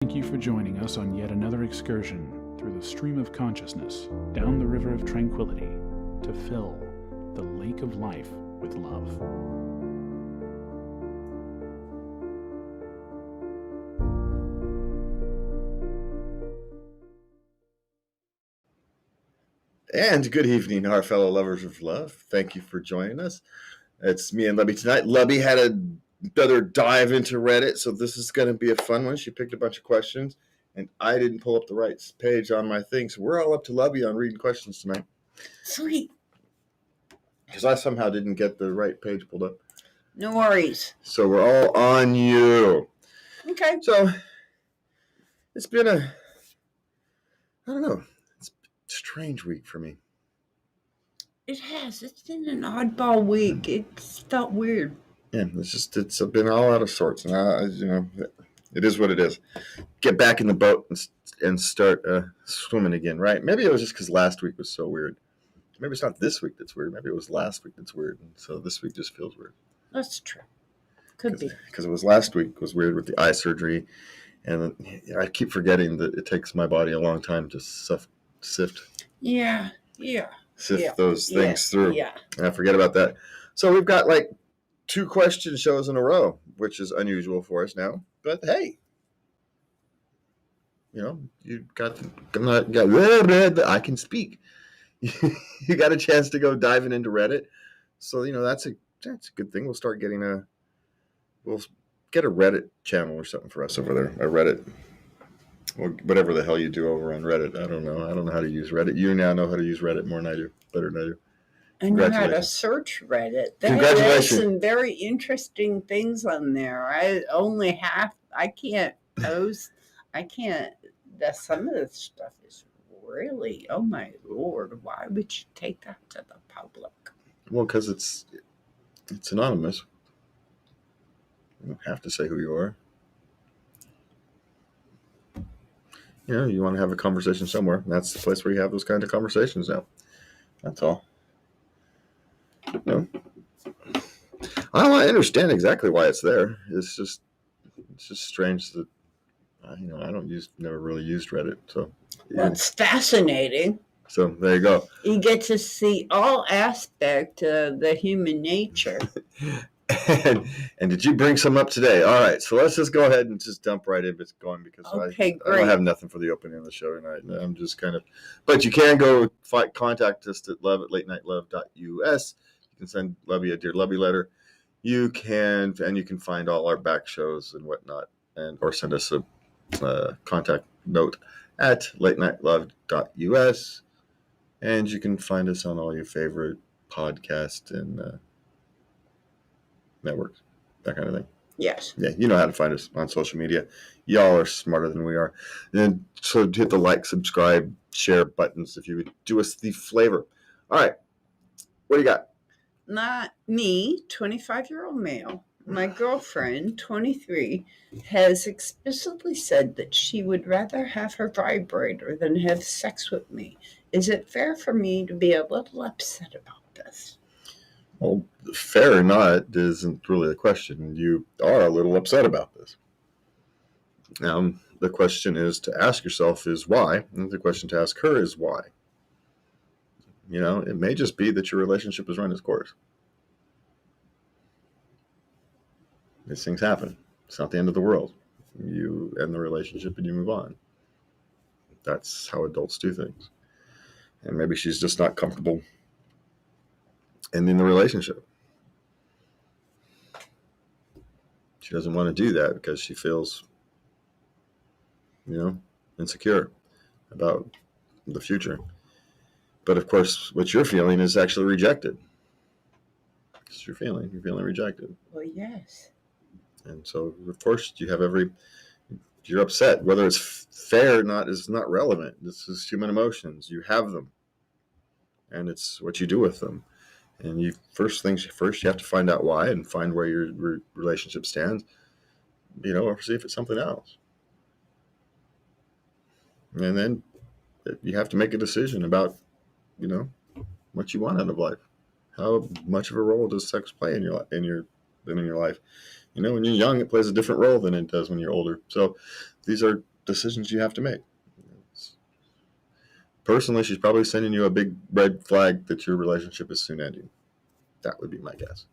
Thank you for joining us on yet another excursion through the stream of consciousness, down the river of tranquility, to fill the lake of life with love. And good evening, our fellow lovers of love. Thank you for joining us. It's me and Lubby tonight. Lubby had another dive into Reddit, so this is going to be a fun one. She picked a bunch of questions, and I didn't pull up the right page on my thing, so we're all up to Lubby on reading questions tonight. Sweet. Because I somehow didn't get the right page pulled up. No worries. So we're all on you. Okay. So it's been I don't know, it's a strange week for me. It has. It's been an oddball week. It's felt weird. Yeah, it's been all out of sorts, and it is what it is. Get back in the boat and start swimming again, right? Maybe it was just because last week was so weird. Maybe it's not this week that's weird. Maybe it was last week that's weird, and so this week just feels weird. That's true. Could be. Because it was last week was weird with the eye surgery, and I keep forgetting that it takes my body a long time to sift. Yeah. Sift those things through. Yeah. And I forget about that. So we've got like 2 question shows in a row, which is unusual for us now. But hey, you I can speak. You got a chance to go diving into Reddit. So, that's a good thing. We'll get a Reddit channel or something for us over there. A Reddit. Well, whatever the hell you do over on Reddit. I don't know. I don't know how to use Reddit. You now know how to use Reddit more than I do. Better than I do. I know how to search Reddit. Congratulations. There's some very interesting things on there. I can't post. Some of this stuff is really, oh my Lord, why would you take that to the public? Well, because it's anonymous. You don't have to say who you are. You want to have a conversation somewhere. And that's the place where you have those kinds of conversations now. That's all. I understand exactly why it's there. It's just strange that never really used Reddit. So That's fascinating. So there you go. You get to see all aspects of the human nature. And did you bring some up today? All right, so let's just go ahead and just dump right in because I don't have nothing for the opening of the show tonight. I'm just but you can go contact us at love@latenightLove.us. You can send Lubby a Dear Lubby letter. You can find all our back shows and whatnot, or send us a contact note at latenightLove.us. And you can find us on all your favorite podcast and networks, that kind of thing. Yes. Yeah, you know how to find us on social media. Y'all are smarter than we are. And so hit the like, subscribe, share buttons if you would do us the flavor. All right. What do you got? Not me, 25-year-old male. My girlfriend, 23, has explicitly said that she would rather have her vibrator than have sex with me. Is it fair for me to be a little upset about this? Well, fair or not isn't really a question. You are a little upset about this. The question is to ask yourself is why, and the question to ask her is why. It may just be that your relationship has run its course. These things happen. It's not the end of the world. You end the relationship and you move on. That's how adults do things. And maybe she's just not comfortable ending the relationship. She doesn't want to do that because she feels, insecure about the future. But of course, what you're feeling is actually rejected. That's what you're feeling. You're feeling rejected. Well, yes. And so, of course, you're upset. Whether it's fair or not is not relevant. This is human emotions. You have them. And it's what you do with them. And first, you have to find out why and find where your relationship stands, or see if it's something else. And then you have to make a decision about, what you want out of life. How much of a role does sex play in your life? When you're young, it plays a different role than it does when you're older. So these are decisions you have to make. Personally, she's probably sending you a big red flag that your relationship is soon ending. That would be my guess.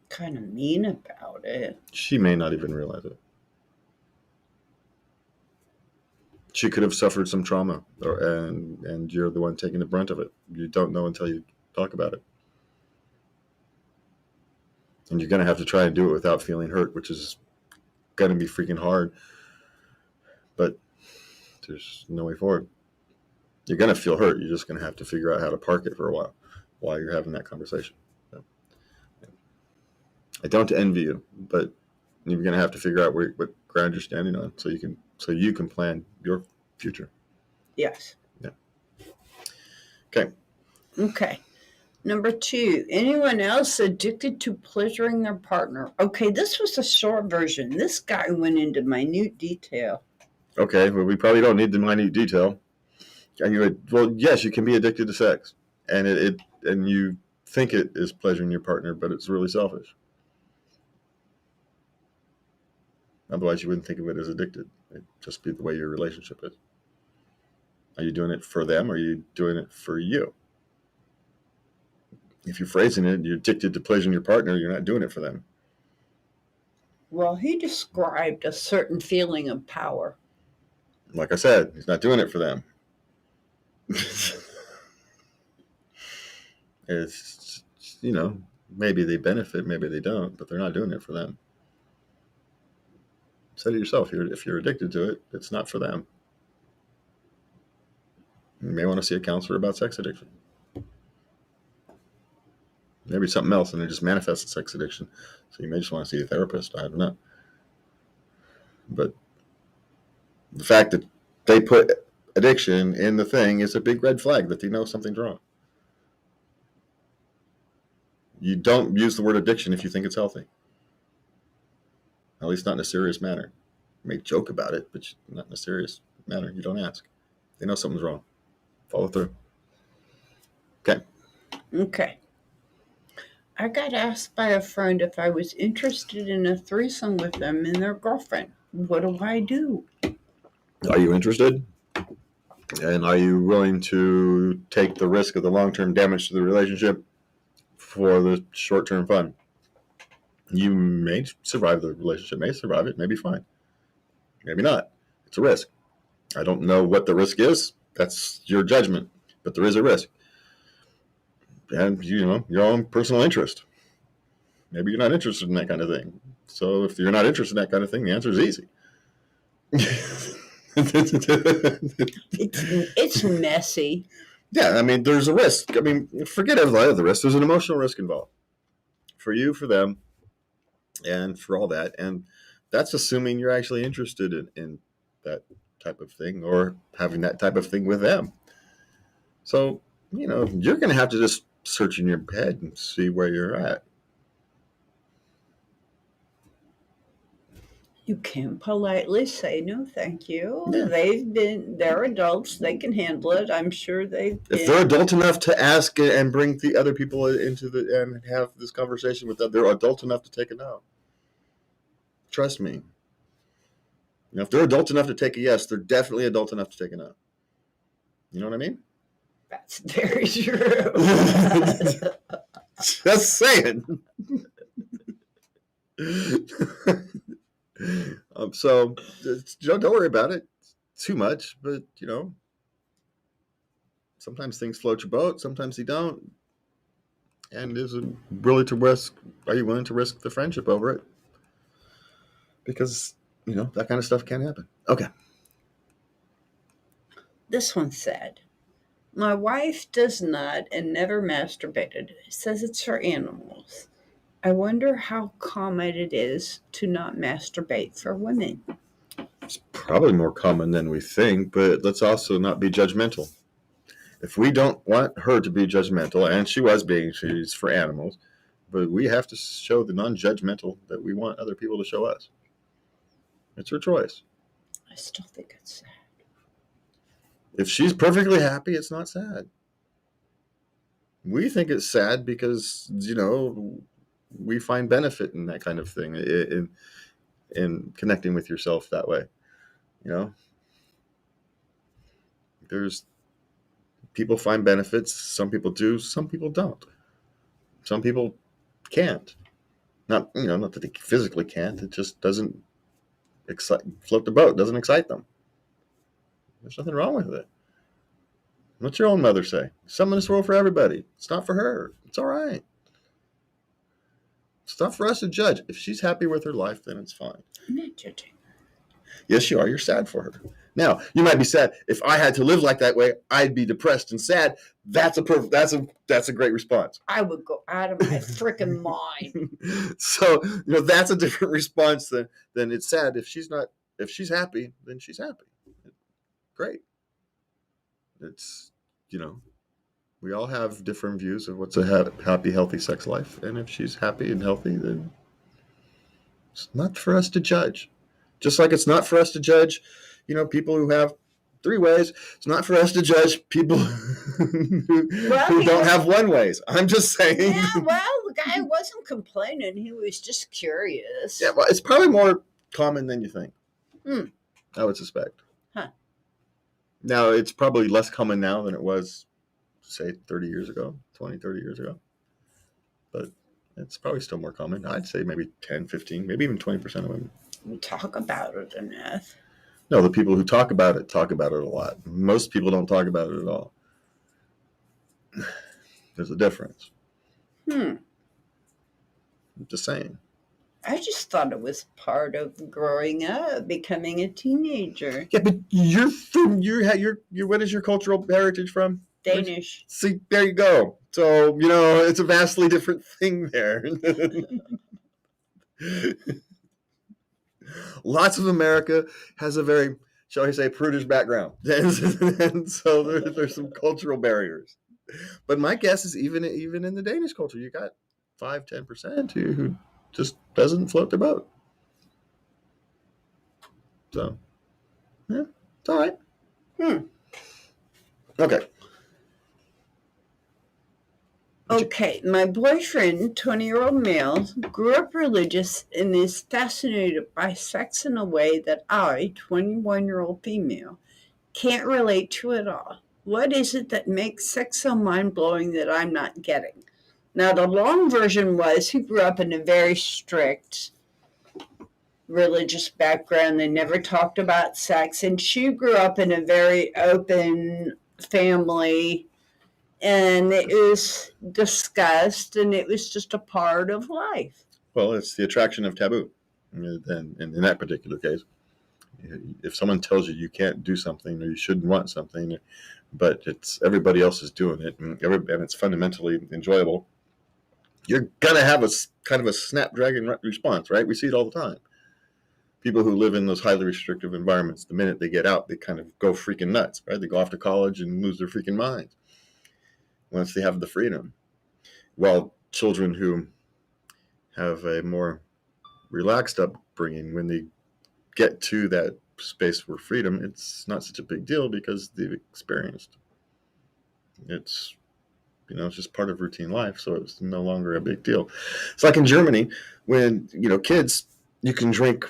Kind of mean about it. She may not even realize it. She could have suffered some trauma, and you're the one taking the brunt of it. You don't know until you talk about it. And you're going to have to try and do it without feeling hurt, which is going to be freaking hard. But there's no way forward. You're going to feel hurt. You're just going to have to figure out how to park it for a while you're having that conversation. So, I don't envy you, but you're going to have to figure out what ground you're standing on so you can plan your future. Yes. Yeah. Okay. Number 2, anyone else addicted to pleasuring their partner? Okay, this was a short version. This guy went into minute detail. Okay, well, we probably don't need the minute detail. Well, yes, you can be addicted to sex, and and you think it is pleasuring your partner, but it's really selfish. Otherwise, you wouldn't think of it as addicted. It'd just be the way your relationship is. Are you doing it for them, or are you doing it for you? If you're phrasing it, you're addicted to pleasuring your partner, you're not doing it for them. Well, he described a certain feeling of power. Like I said, he's not doing it for them. It's, maybe they benefit, maybe they don't, but they're not doing it for them. Said it yourself. If you're addicted to it, it's not for them. You may want to see a counselor about sex addiction. Maybe something else, and it just manifests as sex addiction. So you may just want to see a therapist. I don't know. But the fact that they put addiction in the thing is a big red flag that they know something's wrong. You don't use the word addiction if you think it's healthy. At least not in a serious manner. You may joke about it, but not in a serious manner. You don't ask. They know something's wrong. Follow through. Okay. I got asked by a friend if I was interested in a threesome with them and their girlfriend. What do I do? Are you interested? And are you willing to take the risk of the long-term damage to the relationship for the short-term fun? You may survive the relationship, may survive it, may be fine. Maybe not. It's a risk. I don't know what the risk is. That's your judgment. But there is a risk. And, your own personal interest. Maybe you're not interested in that kind of thing. So if you're not interested in that kind of thing, the answer is easy. It's messy. Yeah, there's a risk. Forget every other risk. There's an emotional risk involved. For you, for them, and for all that. And that's assuming you're actually interested in that type of thing or having that type of thing with them. So, you're going to have to just search in your head and see where you're at. You can politely say no, thank you. Yeah. They're adults. They can handle it. I'm sure they've been. If they're adult enough to ask and bring the other people into and have this conversation with them, they're adult enough to take a no. Trust me. If they're adult enough to take a yes, they're definitely adult enough to take a no. You know what I mean? That's very true. Just saying. So don't worry about it too much, but sometimes things float your boat, sometimes they don't. And are you willing to risk the friendship over it? Because that kind of stuff can happen. Okay. This one said, my wife does not and never masturbated. Says it's for animals. I wonder how common it is to not masturbate for women. It's probably more common than we think, but let's also not be judgmental. If we don't want her to be judgmental, and she's for animals, but we have to show the non-judgmental that we want other people to show us. It's her choice. I still think it's sad. If she's perfectly happy, it's not sad. We think it's sad because, we find benefit in that kind of thing, in connecting with yourself that way. You know, there's people find benefits. Some people do, some people don't. Some people can't. Not not that they physically can't. It just doesn't float the boat. Doesn't excite them. There's nothing wrong with it. What's your own mother say? Something in this world for everybody. It's not for her. It's all right. It's not for us to judge. If she's happy with her life, then it's fine. I'm not judging. Yes, you are. You're sad for her. Now, you might be sad. If I had to live like that way, I'd be depressed and sad. That's a great response. I would go out of my freaking mind. So, that's a different response than it's sad. If she's happy, then she's happy. Great. It's, we all have different views of what's a happy, healthy sex life. And if she's happy and healthy, then it's not for us to judge. Just like it's not for us to judge, people who have 3 ways. It's not for us to judge people who don't have 1 ways. I'm just saying. Yeah, well, the guy wasn't complaining. He was just curious. Yeah, well, it's probably more common than you think. I would suspect. Huh. Now, it's probably less common now than it was, say, 30 years ago, 20, 30 years ago. But it's probably still more common. I'd say maybe 10, 15, maybe even 20% of women. We talk about it enough. No, the people who talk about it a lot. Most people don't talk about it at all. There's a difference. I'm just saying. I just thought it was part of growing up, becoming a teenager. Yeah, but you're from what is your cultural heritage from? Danish. See, there you go. So, it's a vastly different thing there. Lots of America has a very, shall we say, prudish background. And so there's some cultural barriers. But my guess is even in the Danish culture, you got 5-10% who just doesn't float their boat. So, yeah, it's all right. Okay. Okay, my boyfriend, 20-year-old male, grew up religious and is fascinated by sex in a way that I, 21-year-old female, can't relate to at all. What is it that makes sex so mind-blowing that I'm not getting? Now, the long version was he grew up in a very strict religious background. They never talked about sex, and she grew up in a very open family. And it was discussed, and it was just a part of life. Well, it's the attraction of taboo. And in that particular case, if someone tells you can't do something or you shouldn't want something, but everybody else is doing it, and it's fundamentally enjoyable, you're gonna have a kind of a snapdragon response, right? We see it all the time. People who live in those highly restrictive environments, the minute they get out, they kind of go freaking nuts, right? They go off to college and lose their freaking minds once they have the freedom. While children who have a more relaxed upbringing, when they get to that space for freedom, it's not such a big deal because they've experienced. It's just part of routine life, so it's no longer a big deal. It's like in Germany, when kids, you can drink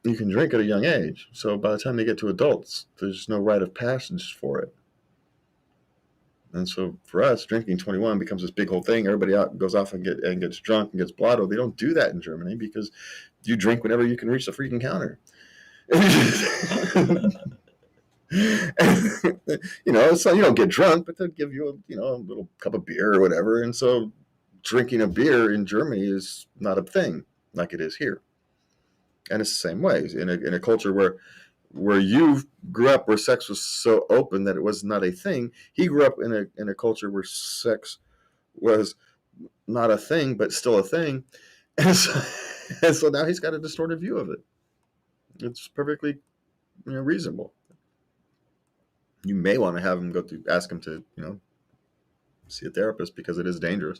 at a young age. So by the time they get to adults, there's no rite of passage for it. And so for us, drinking 21 becomes this big whole thing. Everybody goes off and gets drunk and gets blotto. They don't do that in Germany because you drink whenever you can reach the freaking counter. So you don't get drunk, but they'll give you a little cup of beer or whatever. And so drinking a beer in Germany is not a thing like it is here. And it's the same way in a culture where you grew up where sex was so open that it was not a thing. He grew up in a culture where sex was not a thing, but still a thing. And so now he's got a distorted view of it. It's perfectly reasonable. You may want to have him ask him to, see a therapist because it is dangerous.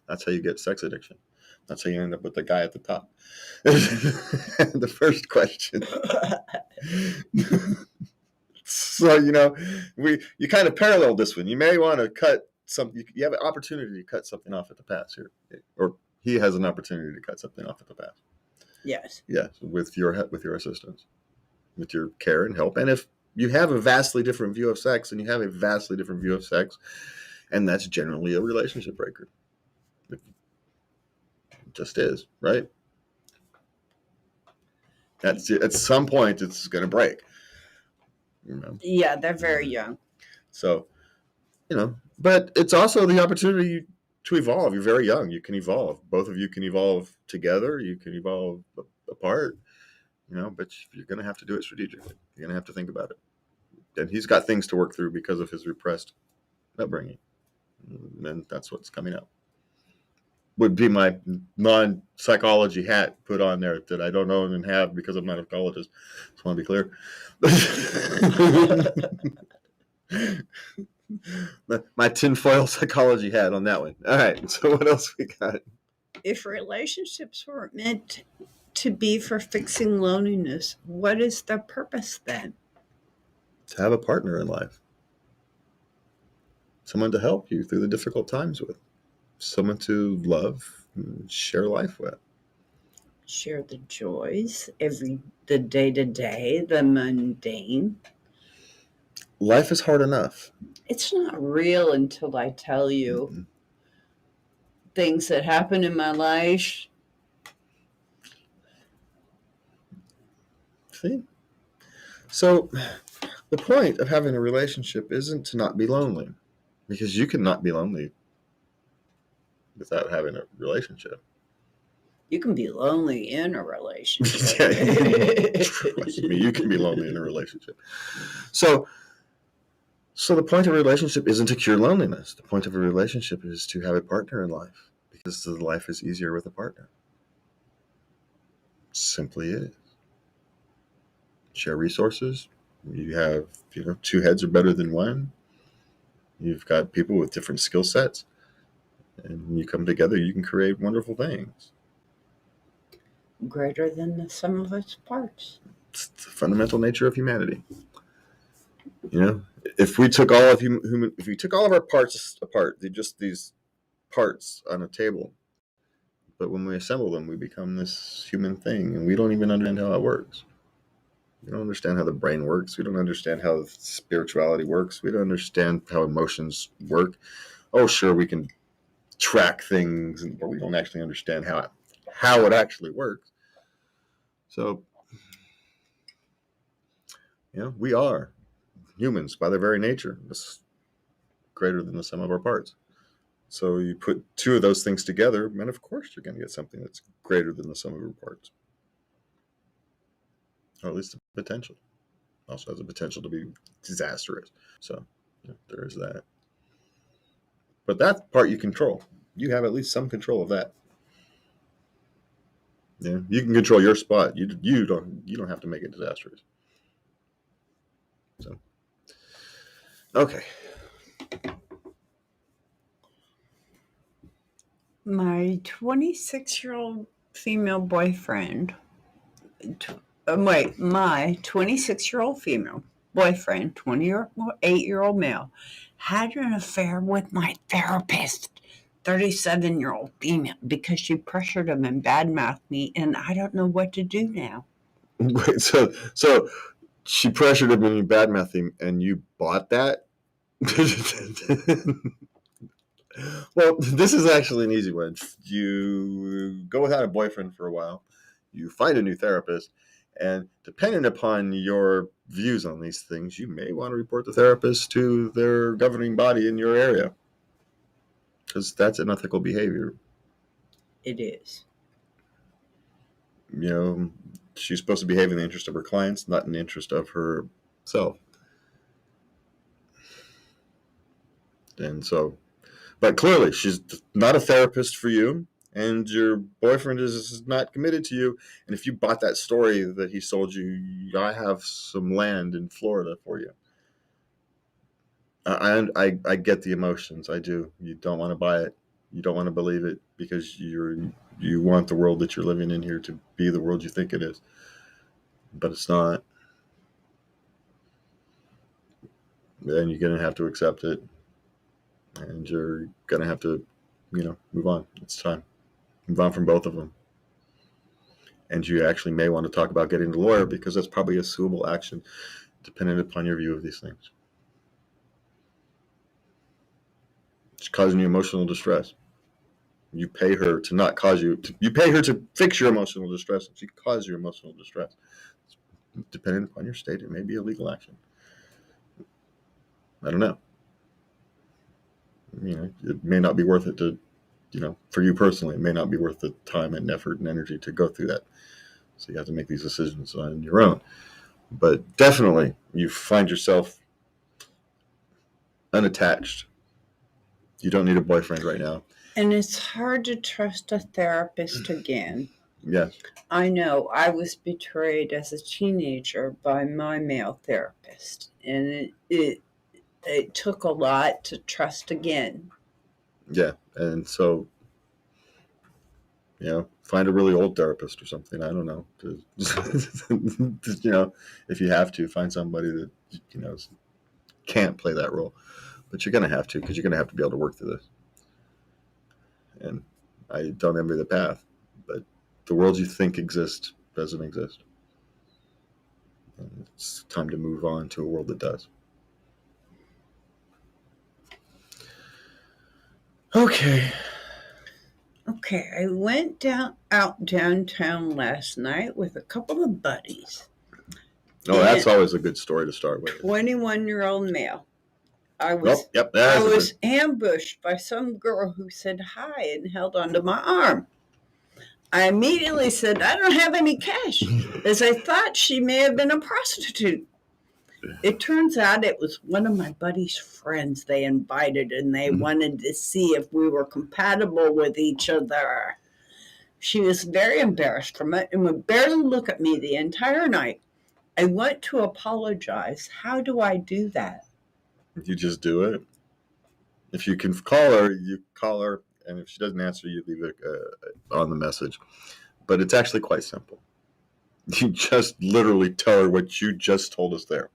That's how you get sex addiction. That's how you end up with the guy at the top. The first question. So, you kind of parallel this one. You may want to cut something. You have an opportunity to cut something off at the pass here. Or he has an opportunity to cut something off at the pass. Yes. Yes, with your assistance. with your care and help. And if you have a vastly different view of sex, and you have a vastly different view of sex, and that's generally a relationship breaker. It just is, right? That's at some point it's going to break. Yeah, they're very young. So, but it's also the opportunity to evolve. You're very young. You can evolve. Both of you can evolve together. You can evolve apart, but you're going to have to do it strategically. You're going to have to think about it. And he's got things to work through because of his repressed upbringing. And that's what's coming up. Would be my non-psychology hat put on there that I don't own and have because I'm not a psychologist. Just want to be clear. My tinfoil psychology hat on that one. All right. So what else we got? If relationships weren't meant to be for fixing loneliness, what is their purpose then? To have a partner in life. Someone to help you through the difficult times with. Someone to love and share life with. Share the joys, the day-to-day, the mundane. Life is hard enough. It's not real until I tell you things that happen in my life. See? So the point of having a relationship isn't to not be lonely, because you can not be lonely without having a relationship. You can be lonely in a relationship. Trust me, you can be lonely in a relationship. So the point of a relationship isn't to cure loneliness. The point of a relationship is to have a partner in life, because the life is easier with a partner. Simply is. Share resources. You have, two heads are better than one. You've got people with different skill sets. And when you come together, you can create wonderful things. Greater than the sum of its parts. It's the fundamental nature of humanity. If we took all of if we took all of our parts apart, they're just these parts on a table. But when we assemble them, we become this human thing, and we don't even understand how it works. We don't understand how the brain works. We don't understand how spirituality works. We don't understand how emotions work. Oh, sure, we can track things, but we don't actually understand how it actually works. So, we are humans by their very nature. It's greater than the sum of our parts. So you put two of those things together, and of course you're going to get something that's greater than the sum of your parts. Or at least the potential. Also has the potential to be disastrous. So there is that. But that part you control. You have at least some control of that. Yeah, you can control your spot. You don't have to make it disastrous. So, okay. My 26-year-old female boyfriend. My 26-year-old female boyfriend, 28-year-old male, had an affair with my therapist, 37-year-old female, because she pressured him and badmouthed me, and I don't know what to do now. Wait, so she pressured him and you badmouthed him, and you bought that? Well, this is actually an easy one. You go without a boyfriend for a while, you find a new therapist, and depending upon your views on these things, you may want to report the therapist to their governing body in your area, because that's unethical behavior. It is. She's supposed to behave in the interest of her clients, not in the interest of herself. And so, but clearly she's not a therapist for you, and your boyfriend is not committed to you. And if you bought that story that he sold you, I have some land in Florida for you. I get the emotions. I do. You don't want to buy it. You don't want to believe it, because you want the world that you're living in here to be the world you think it is. But it's not. Then you're going to have to accept it. And you're going to have to, move on. It's time. Move on from both of them. And you actually may want to talk about getting a lawyer because that's probably a suable action depending upon your view of these things. It's causing you emotional distress. You pay her to not cause you, you pay her to fix your emotional distress, and she causes your emotional distress. Depending upon your state, it may be a legal action. I don't know. It may not be worth it to, for you personally, it may not be worth the time and effort and energy to go through that. So you have to make these decisions on your own. But definitely, you find yourself unattached. You don't need a boyfriend right now. And it's hard to trust a therapist again. Yes. I know. I was betrayed as a teenager by my male therapist. And it took a lot to trust again. Yeah. And so, find a really old therapist or something. I don't know. If you have to, find somebody that, can't play that role. But you're going to have to, because you're going to have to be able to work through this. And I don't envy the path, but the world you think exists doesn't exist. And it's time to move on to a world that does. Okay, I went out downtown last night with a couple of buddies. Oh, that's always a good story to start with. 21-year-old male. I was ambushed by some girl who said hi and held onto my arm. I immediately said, I don't have any cash, as I thought she may have been a prostitute. It turns out it was one of my buddy's friends they invited, and they wanted to see if we were compatible with each other. She was very embarrassed from it and would barely look at me the entire night. I want to apologize. How do I do that? You just do it. If you can call her, you call her. And if she doesn't answer, you leave it on the message. But it's actually quite simple. You just literally tell her what you just told us there.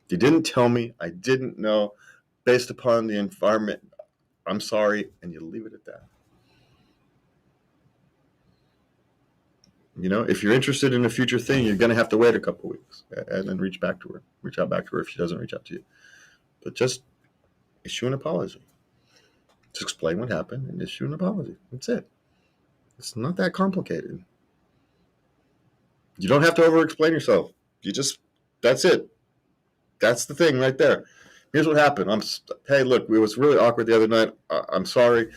You didn't tell me. I didn't know. Based upon the environment, I'm sorry. And you leave it at that. If you're interested in a future thing, you're going to have to wait a couple of weeks and then reach out back to her if she doesn't reach out to you. But just issue an apology. Just explain what happened and issue an apology. That's it. It's not that complicated. You don't have to over-explain yourself. That's it. That's the thing right there. Here's what happened. Hey, look, it was really awkward the other night. I'm sorry.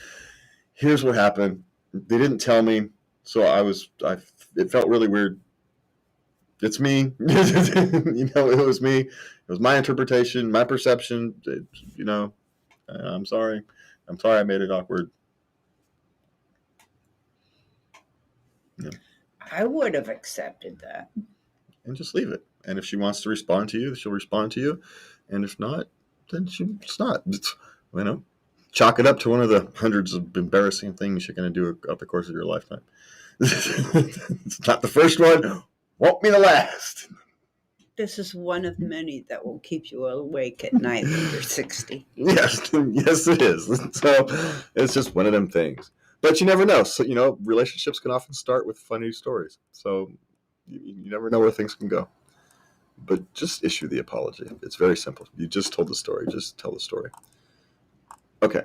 Here's what happened. They didn't tell me, so it felt really weird. It's me. It was me. It was my interpretation, my perception. I'm sorry. I'm sorry I made it awkward. Yeah. I would have accepted that. And just leave it. And if she wants to respond to you, she'll respond to you. And if not, then it's not. Chalk it up to one of the hundreds of embarrassing things you're going to do throughout the course of your lifetime. It's not the first one. Won't be the last. This is one of many that will keep you awake at night when you're 60. Yes, it is. So it's just one of them things. But you never know. So, relationships can often start with funny stories. So you never know where things can go. But just issue the apology. It's very simple. You just told the story. Just tell the story. Okay.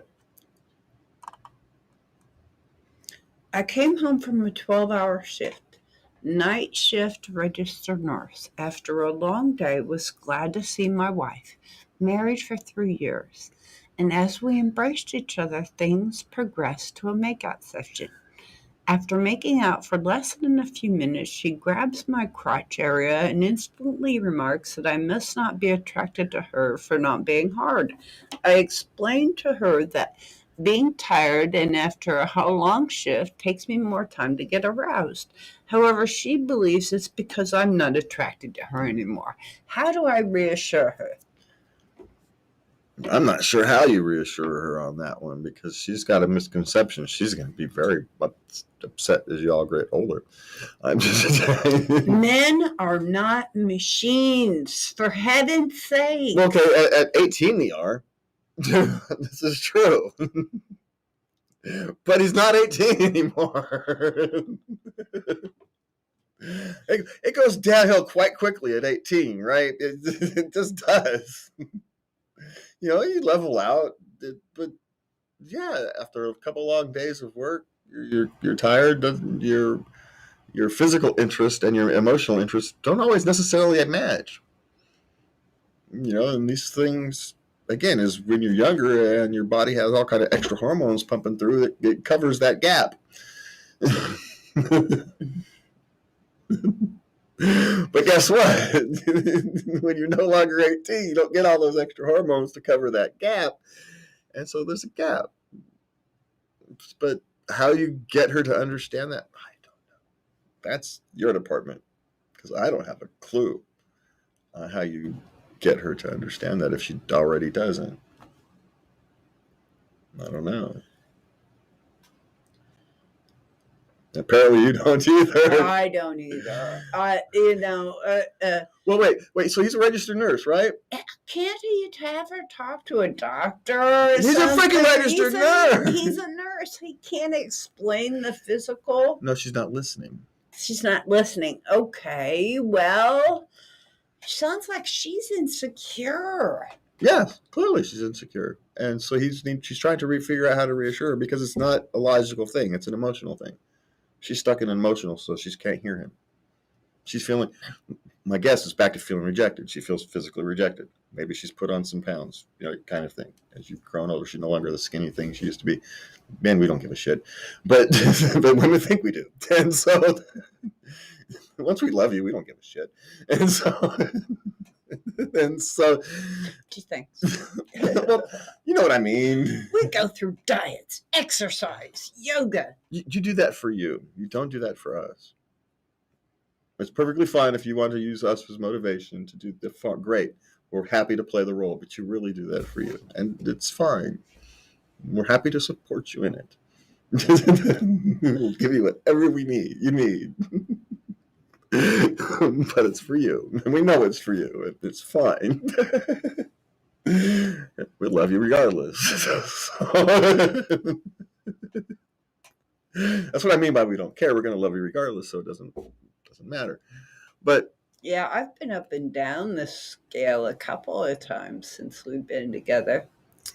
I came home from a 12-hour shift. Night shift register nurse. After a long day, was glad to see my wife, married for 3 years. And as we embraced each other, things progressed to a makeout session. After making out for less than a few minutes, she grabs my crotch area and instantly remarks that I must not be attracted to her for not being hard. I explained to her that being tired and after a long shift takes me more time to get aroused. However, she believes it's because I'm not attracted to her anymore. How do I reassure her? I'm not sure how you reassure her on that one because she's got a misconception. She's going to be very upset as you all get older. I'm just Men are not machines, for heaven's sake. Okay, at 18 they are. This is true. But he's not 18 anymore. It goes downhill quite quickly at 18, right? It just does. You level out, but yeah, after a couple long days of work, you're tired. Your physical interest and your emotional interest don't always necessarily match. And these things, again, is when you're younger and your body has all kind of extra hormones pumping through, it covers that gap. But guess what? When you're no longer 18, you don't get all those extra hormones to cover that gap. And so there's a gap. But how you get her to understand that, I don't know. That's your department, because I don't have a clue on how you get her to understand that if she already doesn't. I don't know. Apparently you don't either. I don't either. Well, wait. So he's a registered nurse, right? Can't he have her talk to a doctor? He's a freaking registered nurse. He's a nurse. He can't explain the physical. No, she's not listening. She's not listening. Okay, well, sounds like she's insecure. Yeah, clearly she's insecure. And so she's trying to figure out how to reassure her, because it's not a logical thing. It's an emotional thing. She's stuck in emotional, so she can't hear him. She's feeling, my guess is back to feeling rejected. She feels physically rejected. Maybe she's put on some pounds, kind of thing. As you've grown older, she's no longer the skinny thing she used to be. Men, we don't give a shit. But women think we do. And so once we love you, we don't give a shit. And so Gee, thanks. well, you know what I mean. We go through diets, exercise, yoga. You do that for you. You don't do that for us. It's perfectly fine if you want to use us as motivation to do the far. Great. We're happy to play the role, but you really do that for you. And it's fine. We're happy to support you in it. We'll give you whatever you need. But it's for you. And we know it's for you. It's fine. We love you regardless. That's what I mean by we don't care. We're going to love you regardless, so it doesn't matter. But yeah, I've been up and down the scale a couple of times since we've been together.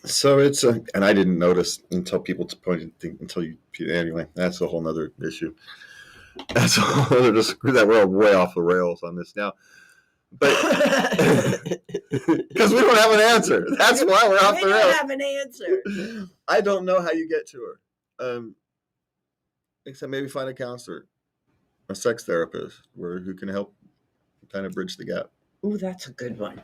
So it's and I didn't notice until people pointed until you anyway. That's a whole nother issue. That's a whole other screw that. We're way off the rails on this now. But because we don't have an answer. That's why we're off the rails. We don't have an answer. I don't know how you get to her. Except maybe find a counselor, a sex therapist, who can help kind of bridge the gap. Ooh, that's a good one.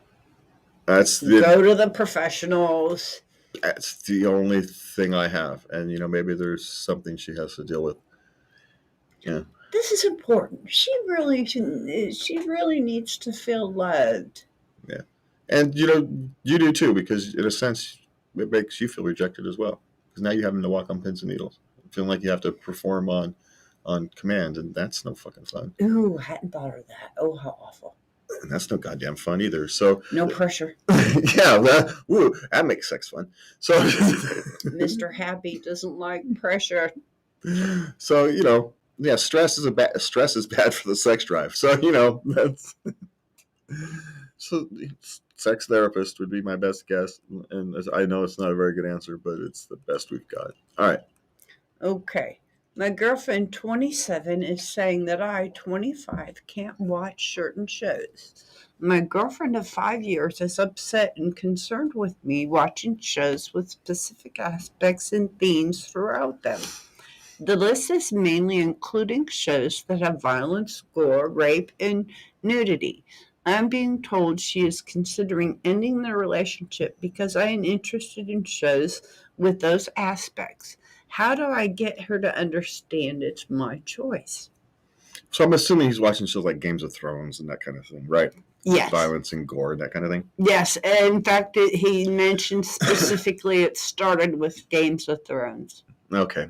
Go to the professionals. That's the only thing I have, and maybe there's something she has to deal with. Yeah. This is important. She really needs to feel loved. Yeah, and you do too, because in a sense it makes you feel rejected as well, because now you're having to walk on pins and needles, feeling like you have to perform on command, and that's no fucking fun. Ooh, hadn't thought of that. Oh, how awful. And that's no goddamn fun either. So no pressure. Yeah, that makes sex fun. So Mr. Happy doesn't like pressure. So yeah, stress is bad for the sex drive. So that's so. Sex therapist would be my best guess, and as I know it's not a very good answer, but it's the best we've got. All right. Okay. My girlfriend, 27, is saying that I, 25, can't watch certain shows. My girlfriend of 5 years is upset and concerned with me watching shows with specific aspects and themes throughout them. The list is mainly including shows that have violence, gore, rape, and nudity. I'm being told she is considering ending the relationship because I am interested in shows with those aspects. How do I get her to understand it's my choice? So I'm assuming he's watching shows like Games of Thrones and that kind of thing, right? Yes. Violence and gore, that kind of thing? Yes. In fact, he mentioned specifically it started with Games of Thrones. Okay.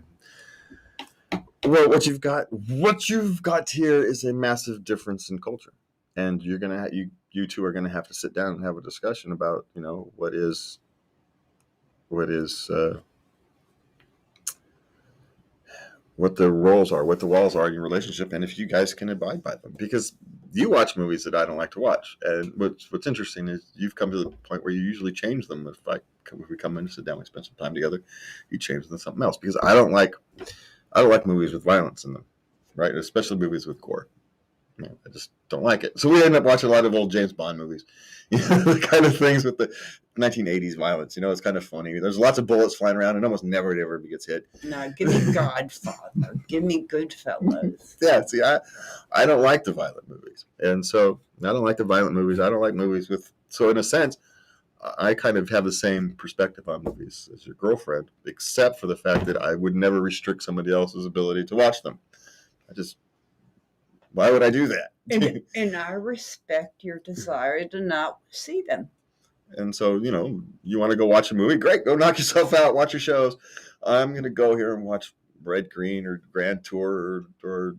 Well, what you've got here is a massive difference in culture. And you're going to you two are going to have to sit down and have a discussion about, what is what the roles are, what the walls are in your relationship, and if you guys can abide by them. Because you watch movies that I don't like to watch, and what's interesting is you've come to the point where you usually change them. If we come in and sit down, we spend some time together, you change them to something else. Because I don't like movies with violence in them, right? Especially movies with gore. I just don't like it. So we end up watching a lot of old James Bond movies, the kind of things with the 1980s violence. It's kind of funny. There's lots of bullets flying around, and almost never ever gets hit. No, give me Godfather. Give me Goodfellas. Yeah, see, I don't like the violent movies, and so I don't like the violent movies. I don't like movies with. So in a sense, I kind of have the same perspective on movies as your girlfriend, except for the fact that I would never restrict somebody else's ability to watch them. Why would I do that? And I respect your desire to not see them. And so, you want to go watch a movie? Great, go knock yourself out, watch your shows. I'm going to go here and watch Red, Green, or Grand Tour, or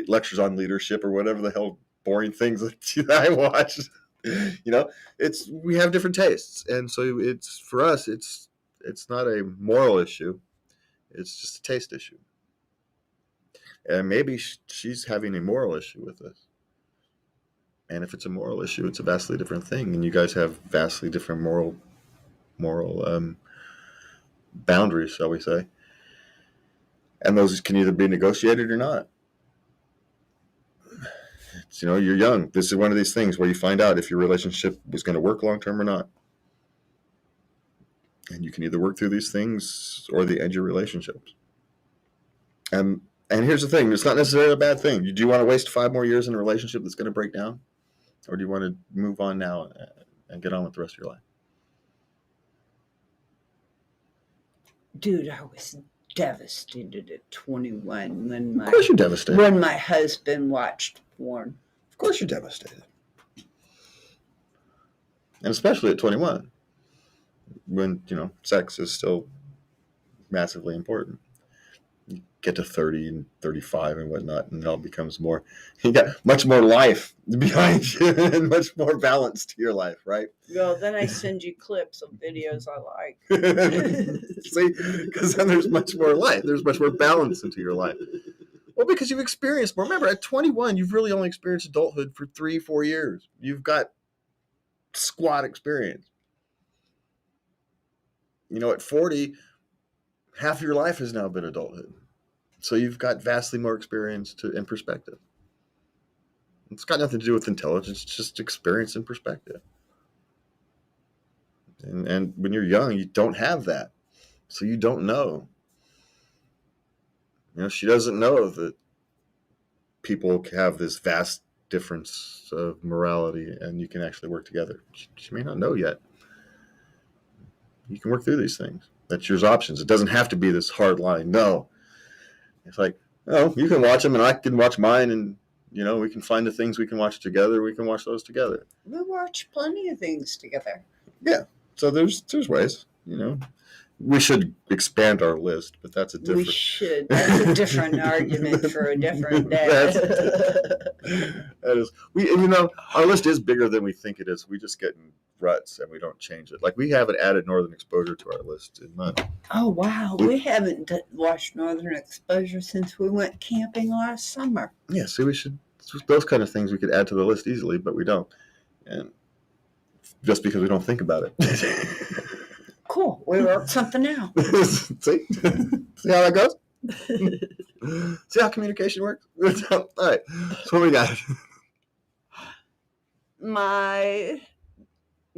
lectures on leadership, or whatever the hell boring things that I watch. We have different tastes, and so for us, it's not a moral issue. It's just a taste issue. And maybe she's having a moral issue with this. And if it's a moral issue, it's a vastly different thing. And you guys have vastly different moral boundaries, shall we say. And those can either be negotiated or not. You're young. This is one of these things where you find out if your relationship is going to work long term or not. And you can either work through these things or they end your relationships. And here's the thing, it's not necessarily a bad thing. Do you want to waste 5 more years in a relationship that's going to break down? Or do you want to move on now and get on with the rest of your life? Dude, I was devastated at 21 when Of course you're devastated. When my husband watched porn. Of course you're devastated. And especially at 21, when, sex is still massively important. You get to 30 and 35 and whatnot, and it all becomes more, you got much more life behind you and much more balance to your life, right? Well, then I send you clips of videos I like. See, because then there's much more life. There's much more balance into your life. Well, because you've experienced more. Remember, at 21, you've really only experienced adulthood for 3-4 years. You've got squat experience. At 40, half of your life has now been adulthood. So you've got vastly more experience in perspective. It's got nothing to do with intelligence, it's just experience and perspective. And when you're young, you don't have that. So you don't know. She doesn't know that people have this vast difference of morality and you can actually work together. She may not know yet. You can work through these things. That's your options. It doesn't have to be this hard line. No. It's like, you can watch them and I can watch mine, and, we can find the things we can watch together. We can watch those together. We watch plenty of things together. Yeah. So there's ways, We should expand our list, but that's a different... We should. That's a different argument for a different day. That is. Our list is bigger than we think it is. We just get in ruts and we don't change it. Like, we haven't added Northern Exposure to our list in months. Oh, wow. We haven't watched Northern Exposure since we went camping last summer. Yeah, so we should... Those kind of things we could add to the list easily, but we don't. And just because we don't think about it. Cool. We worked something out. See how that goes? See how communication works? All right. So what we got?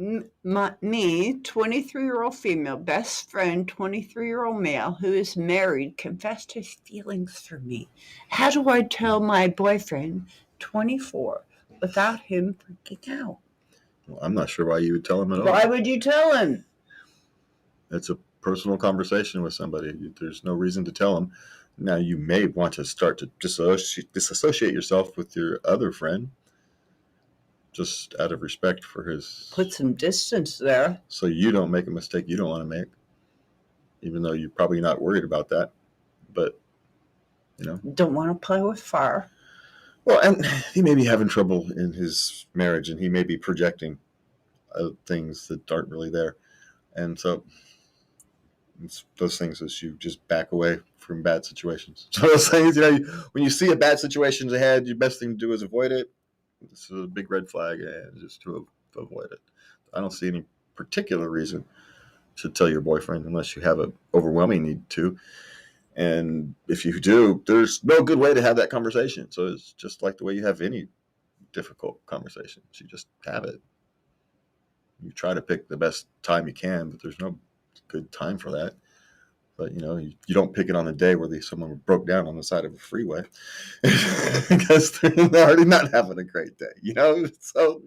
Me, 23-year-old female, best friend, 23-year-old male, who is married, confessed his feelings for me. How do I tell my boyfriend, 24, without him freaking out? Well, I'm not sure why you would tell him at all. Why would you tell him? It's a personal conversation with somebody. There's no reason to tell him. Now, you may want to start to disassociate yourself with your other friend, just out of respect for his... Put some distance there. So you don't make a mistake you don't want to make, even though you're probably not worried about that. But, Don't want to play with fire. Well, and he may be having trouble in his marriage, and he may be projecting things that aren't really there. And so... it's those things as you just back away from bad situations. So those things, when you see a bad situation ahead, your best thing to do is avoid it. This is a big red flag, and just to avoid it. I don't see any particular reason to tell your boyfriend unless you have an overwhelming need to. And if you do, there's no good way to have that conversation. So it's just like the way you have any difficult conversations. You just have it. You try to pick the best time you can, but there's no good time for that. But, you don't pick it on the day where someone broke down on the side of a freeway because they're already not having a great day, So,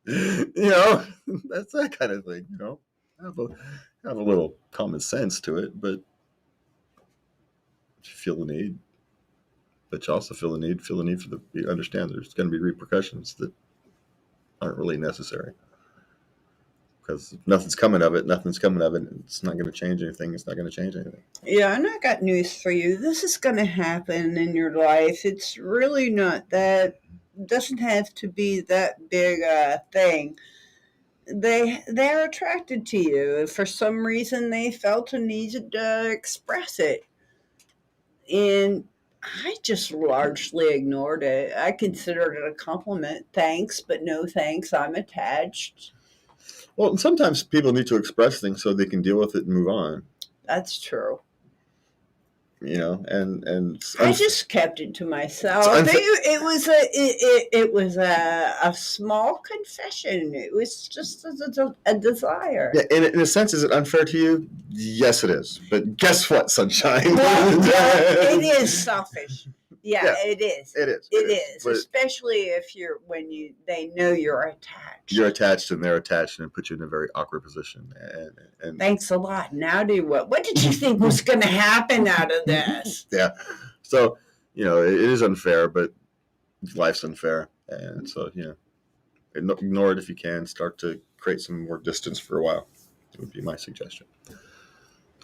that's that kind of thing, Have a little common sense to it, but you feel the need. But you also feel the need for you understand there's going to be repercussions that aren't really necessary. Because if nothing's coming of it. It's not going to change anything. It's not going to change anything. Yeah, and I got news for you. This is going to happen in your life. It's really not that. Doesn't have to be that big a thing. They're attracted to you. For some reason, they felt a need to express it, and I just largely ignored it. I considered it a compliment. Thanks, but no thanks. I'm attached. Well, and sometimes people need to express things so they can deal with it and move on. That's true. And I just kept it to myself. It was a small confession. It was just a desire. Yeah, in a sense, is it unfair to you? Yes, it is. But guess what, sunshine? Well, it is selfish. Yeah, it is. It is. It is, especially if they know you're attached. You're attached, and they're attached, and it puts you in a very awkward position. And thanks a lot. Now do what? What did you think was going to happen out of this? Yeah. So it is unfair, but life's unfair, and so ignore it if you can. Start to create some more distance for a while. It would be my suggestion.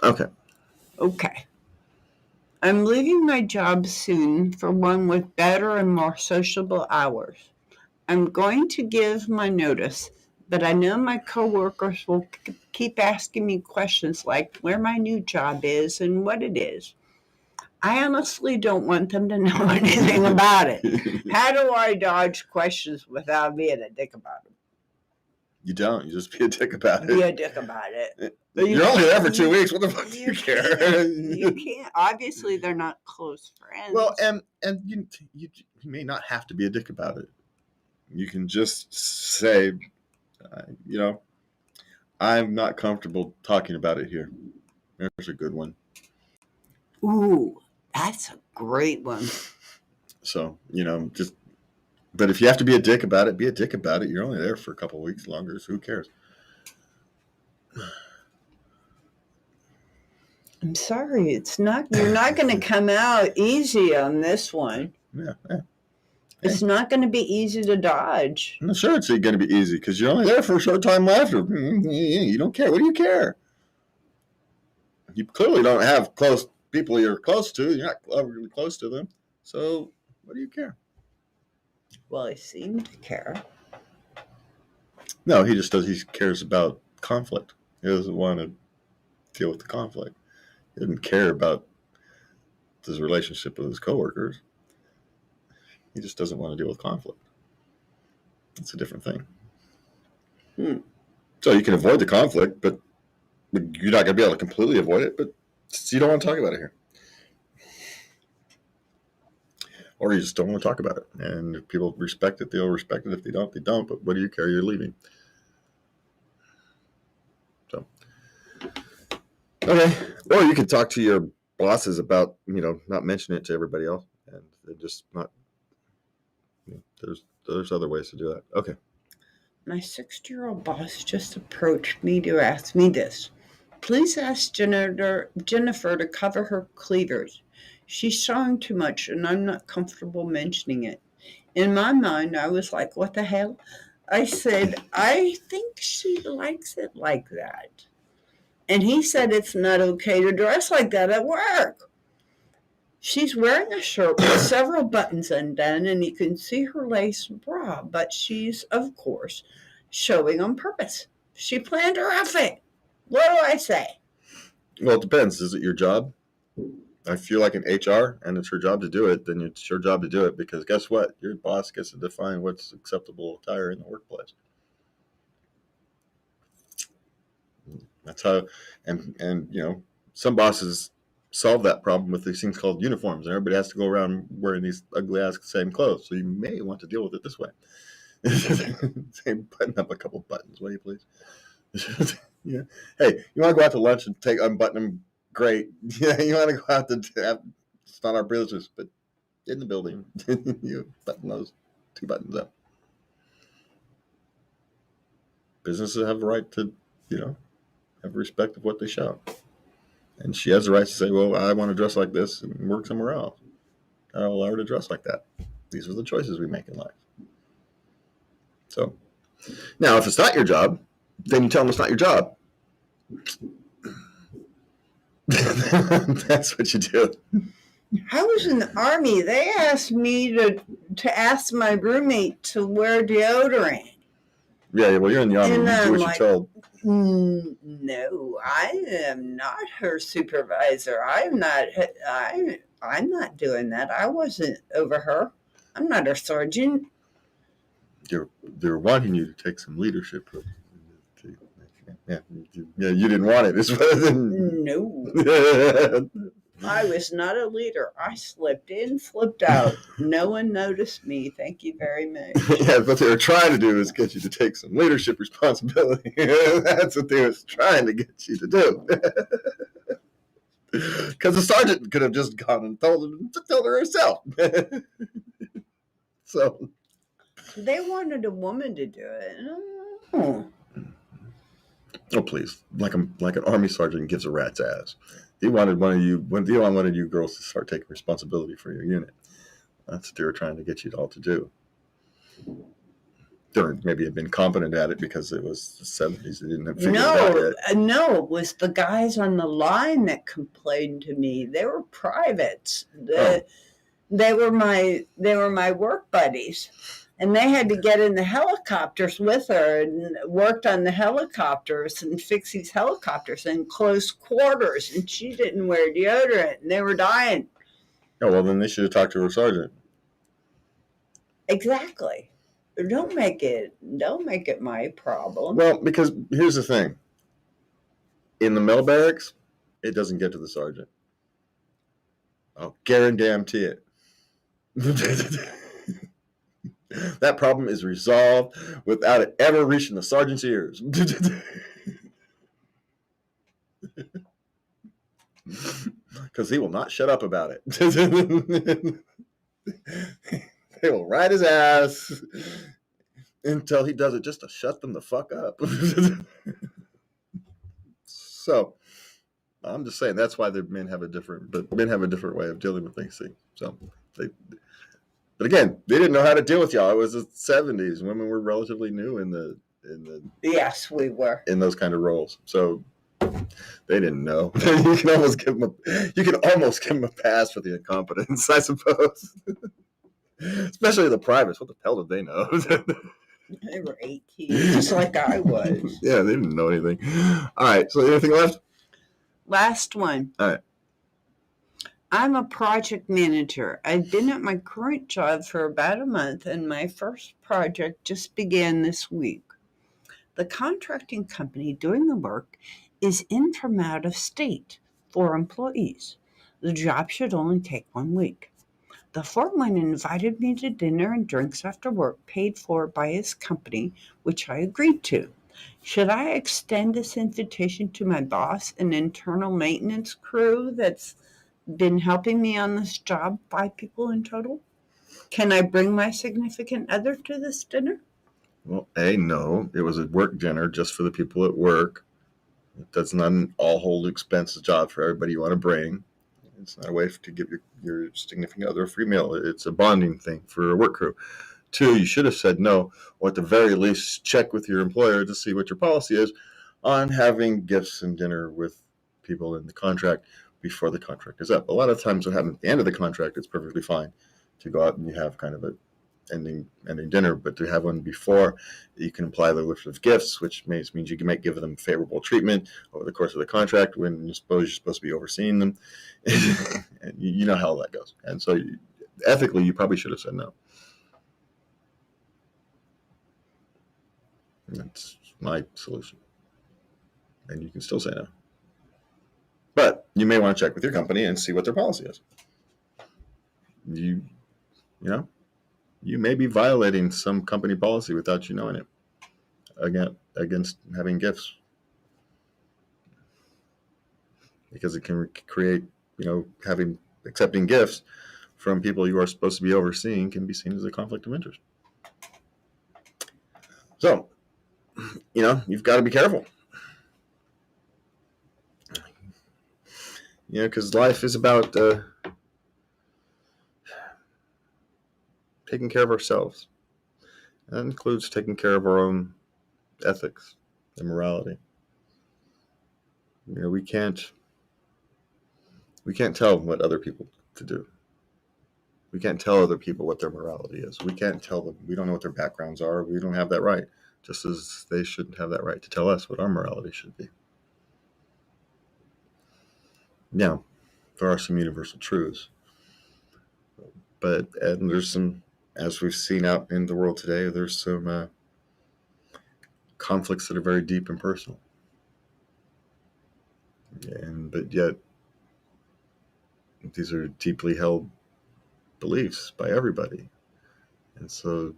Okay. I'm leaving my job soon for one with better and more sociable hours. I'm going to give my notice, but I know my coworkers will keep asking me questions like where my new job is and what it is. I honestly don't want them to know anything about it. How do I dodge questions without being a dick about them? You don't. You just be a dick about it. Be a dick about it. You're only there for 2 weeks. What the fuck do you care? You can't. Obviously, they're not close friends. Well, and you may not have to be a dick about it. You can just say, I'm not comfortable talking about it here. There's a good one. Ooh, that's a great one. So, but if you have to be a dick about it, be a dick about it. You're only there for a couple of weeks longer, so who cares? I'm sorry, you're not going to come out easy on this one. Yeah. It's not going to be easy to dodge. I'm not sure it's going to be easy because you're only there for a short time after. You don't care. What do you care? You clearly don't have close people you're close to. You're not really close to them. So what do you care? Well, I seem to care. No, he just does. He cares about conflict. He doesn't want to deal with the conflict. He doesn't care about his relationship with his coworkers. He just doesn't want to deal with conflict. It's a different thing. So you can avoid the conflict, but you're not going to be able to completely avoid it, but you don't want to talk about it here. Or you just don't want to talk about it. And if people respect it, they'll respect it. If they don't, they don't. But what do you care? You're leaving. So, okay. Or you can talk to your bosses about, not mentioning it to everybody else. And they're just not, there's other ways to do that. Okay. My 60-year-old boss just approached me to ask me this. Please ask Jennifer to cover her cleavers. She's showing too much, and I'm not comfortable mentioning it. In my mind, I was like, what the hell? I said, I think she likes it like that. And he said it's not okay to dress like that at work. She's wearing a shirt with several buttons undone, and you can see her lace bra, but she's, of course, showing on purpose. She planned her outfit. What do I say? Well, it depends. Is it your job? if you're like an HR and it's her job to do it, then it's your job to do it, because guess what? Your boss gets to define what's acceptable attire in the workplace. That's how, and some bosses solve that problem with these things called uniforms, and everybody has to go around wearing these ugly ass same clothes. So you may want to deal with it this way. Say, button up a couple buttons, will you please? Yeah. Hey, you want to go out to lunch and unbutton them? Great. Yeah, you want to go out to it's not our business, but in the building, you button those 2 buttons up. Businesses have the right to, have respect of what they show. And she has the right to say, well, I want to dress like this and work somewhere else. I'll allow her to dress like that. These are the choices we make in life. So, now if it's not your job, then you tell them it's not your job. That's what you do. I was in the Army. They asked me to ask my roommate to wear deodorant. Yeah, well, you're in the Army. You do what you're told. No, I am not her supervisor. I'm not doing that. I wasn't over her. I'm not her sergeant. They're wanting you to take some leadership. Yeah, you didn't want it. No. I was not a leader. I slipped in, flipped out. No one noticed me. Thank you very much. Yeah, what they were trying to do is get you to take some leadership responsibility. That's what they were trying to get you to do. Because the sergeant could have just gone and told her herself. So they wanted a woman to do it. Oh, please! Like an Army sergeant gives a rat's ass. He wanted one of you girls to start taking responsibility for your unit. That's what they were trying to get you all to do. They maybe had been competent at it because it was the 70s. They didn't have figured it out yet. No, it was the guys on the line that complained to me. They were privates. They were my work buddies. And they had to get in the helicopters with her and worked on the helicopters and fix these helicopters in close quarters. And she didn't wear deodorant and they were dying. Oh, well, then they should have talked to her sergeant. Exactly. Don't make it my problem. Well, because here's the thing. In the male barracks, it doesn't get to the sergeant. I'll guarantee it. That problem is resolved without it ever reaching the sergeant's ears. Because he will not shut up about it. They will ride his ass until he does it just to shut them the fuck up. So, I'm just saying that's why the men have a different way of dealing with things. See, so but again, they didn't know how to deal with y'all. It was the 70s. Women were relatively new in the. Yes, we were in those kind of roles. So they didn't know. You can almost give them a pass for the incompetence, I suppose. Especially the privates. What the hell did they know? They were 18, just like I was. Yeah, they didn't know anything. All right. So anything left? Last one. All right. I'm a project manager. I've been at my current job for about a month, and my first project just began this week. The contracting company doing the work is in from out of state for employees. The job should only take 1 week. The foreman invited me to dinner and drinks after work, paid for by his company, which I agreed to. Should I extend this invitation to my boss, an internal maintenance crew that's been helping me on this job, 5 people in total? Can I bring my significant other to this dinner? Well, no. It was a work dinner just for the people at work. That's not an all-hold expense job for everybody you want to bring. It's not a way to give your significant other a free meal. It's a bonding thing for a work crew. 2, you should have said no, or at the very least check with your employer to see what your policy is on having gifts and dinner with people in the contract before the contract is up. A lot of times what happens at the end of the contract, it's perfectly fine to go out and you have kind of ending dinner, but to have one before, you can apply the list of gifts, which means you might give them favorable treatment over the course of the contract when you're supposed to be overseeing them. And you know how that goes. And so ethically, you probably should have said no. That's my solution. And you can still say no. But you may want to check with your company and see what their policy is. You may be violating some company policy without you knowing it. Against having gifts. Because it can create, accepting gifts from people you are supposed to be overseeing can be seen as a conflict of interest. So, you've got to be careful. Because life is about taking care of ourselves. That includes taking care of our own ethics and morality. We can't tell what other people to do. We can't tell other people what their morality is. We can't tell them. We don't know what their backgrounds are. We don't have that right. Just as they shouldn't have that right to tell us what our morality should be. Yeah, there are some universal truths. And there's some, as we've seen out in the world today, there's some conflicts that are very deep and personal. But yet, these are deeply held beliefs by everybody. And so,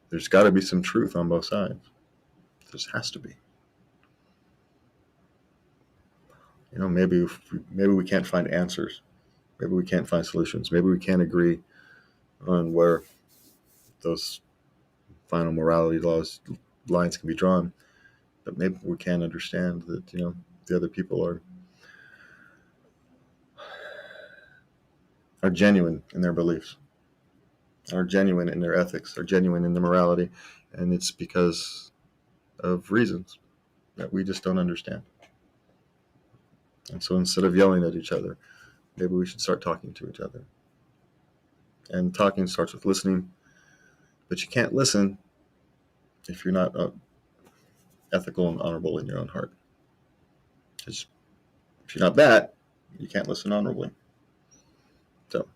there's got to be some truth on both sides. There has to be. Maybe we can't find answers. Maybe we can't find solutions. Maybe we can't agree on where those final morality lines can be drawn. But maybe we can understand that, the other people are genuine in their beliefs, are genuine in their ethics, are genuine in their morality. And it's because of reasons that we just don't understand. And so instead of yelling at each other, maybe we should start talking to each other. And talking starts with listening. But you can't listen if you're not ethical and honorable in your own heart. Because if you're not that, you can't listen honorably. So,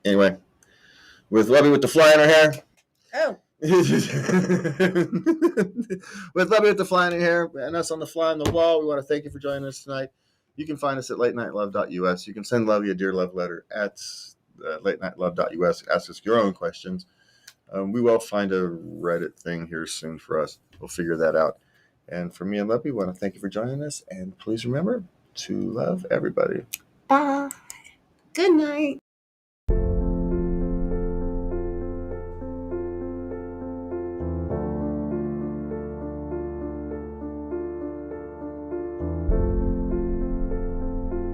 anyway, with Lubby with the fly in her hair. Oh. With Lubby with the fly in her hair and us on the fly on the wall, we want to thank you for joining us tonight. You can find us at latenightLove.us. You can send Lubby a dear love letter at latenightLove.us. Ask us your own questions. We will find a Reddit thing here soon for us. We'll figure that out. And for me and Lubby, we want to thank you for joining us. And please remember to love everybody. Bye. Good night.